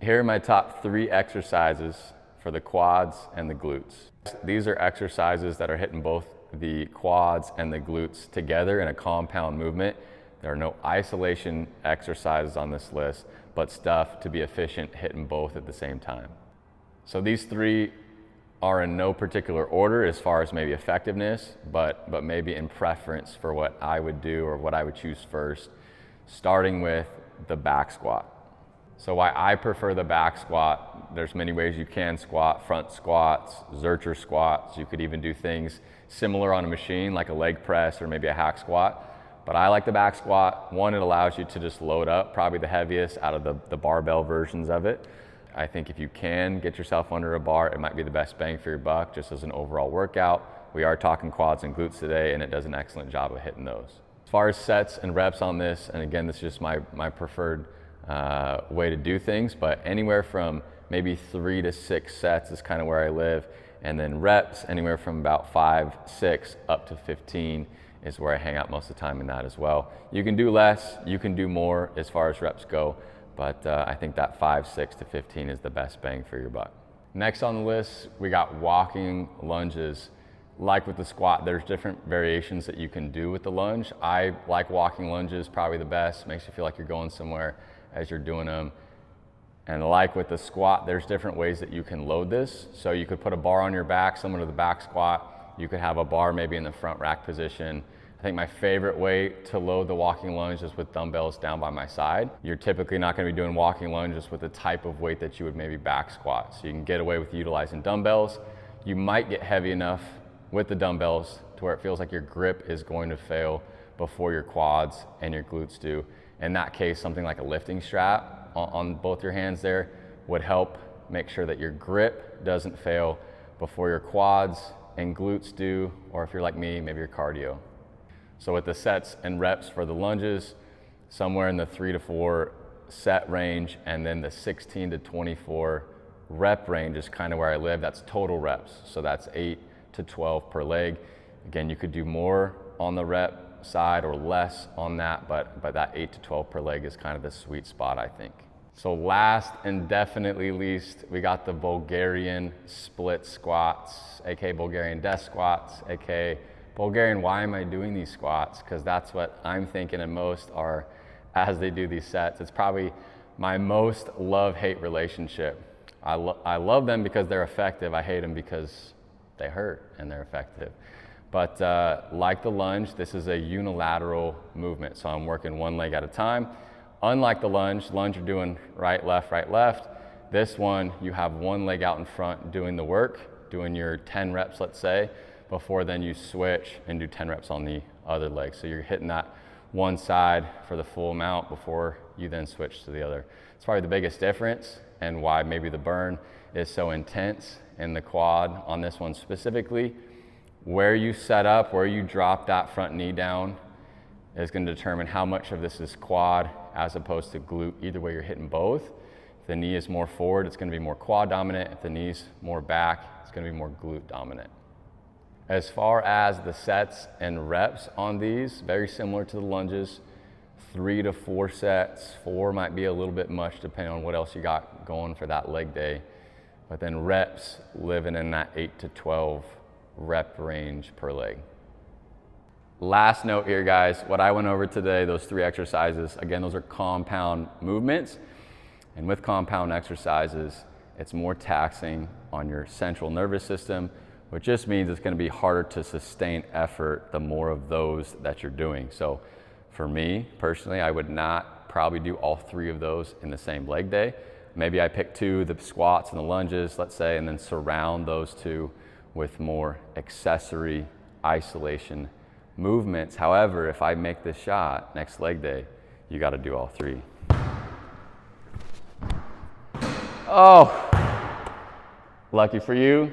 Here are my top 3 exercises for the quads and the glutes. These are exercises that are hitting both the quads and the glutes together in a compound movement. There are no isolation exercises on this list, but stuff to be efficient hitting both at the same time. So these 3 are in no particular order as far as maybe effectiveness, but maybe in preference for what I would do or what I would choose first, starting with the back squat. So why I prefer the back squat, there's many ways you can squat: front squats, Zercher squats. You could even do things similar on a machine like a leg press or maybe a hack squat. But I like the back squat. One, it allows you to just load up, probably the heaviest out of the barbell versions of it. I think if you can get yourself under a bar, it might be the best bang for your buck just as an overall workout. We are talking quads and glutes today, and it does an excellent job of hitting those. As far as sets and reps on this, and again, this is just my preferred way to do things, but anywhere from maybe 3 to 6 sets is kind of where I live. And then reps, anywhere from about 5, 6 up to 15 is where I hang out most of the time in that as well. You can do less, you can do more as far as reps go, but I think that 5, 6 to 15 is the best bang for your buck. Next on the list, we got walking lunges. Like with the squat, there's different variations that you can do with the lunge. I like walking lunges, probably the best. Makes you feel like you're going somewhere as you're doing them. And like with the squat, there's different ways that you can load this. So you could put a bar on your back, similar to the back squat. You could have a bar maybe in the front rack position. I think my favorite way to load the walking lunge is with dumbbells down by my side. You're typically not going to be doing walking lunges with the type of weight that you would maybe back squat. So you can get away with utilizing dumbbells. You might get heavy enough with the dumbbells to where it feels like your grip is going to fail before your quads and your glutes do. In that case, something like a lifting strap on both your hands there would help make sure that your grip doesn't fail before your quads and glutes do, or if you're like me, maybe your cardio. So with the sets and reps for the lunges, somewhere in the 3 to 4 set range, and then the 16 to 24 rep range is kind of where I live. That's total reps. So that's 8 to 12 per leg. Again, you could do more on the rep side or less on that, but that 8 to 12 per leg is kind of the sweet spot, I think. So last and definitely least, we got the Bulgarian split squats, aka Bulgarian death squats, aka Bulgarian, why am I doing these squats? Because that's what I'm thinking, and most are as they do these sets. It's probably my most love-hate relationship. I love them because they're effective. I hate them because they hurt and they're effective. But like the lunge, this is a unilateral movement. So I'm working one leg at a time. Unlike the lunge you're doing right, left. This one, you have one leg out in front doing the work, doing your 10 reps, let's say, before then you switch and do 10 reps on the other leg. So you're hitting that one side for the full amount before you then switch to the other. It's probably the biggest difference and why maybe the burn is so intense in the quad on this one specifically. Where you set up, where you drop that front knee down is going to determine how much of this is quad as opposed to glute. Either way, you're hitting both. If the knee is more forward, it's going to be more quad dominant. If the knee's more back, it's going to be more glute dominant. As far as the sets and reps on these, very similar to the lunges, 3 to 4 sets. 4 might be a little bit much depending on what else you got going for that leg day. But then reps living in that 8 to 12 rep range per leg. Last note here, guys, what I went over today, those 3 exercises, again, those are compound movements. And with compound exercises, it's more taxing on your central nervous system, which just means it's going to be harder to sustain effort the more of those that you're doing. So for me personally, I would not probably do all 3 of those in the same leg day. Maybe I pick 2, the squats and the lunges, let's say, and then surround those 2 with more accessory isolation movements. However, if I make this shot next leg day, you got to do all 3. Oh, lucky for you.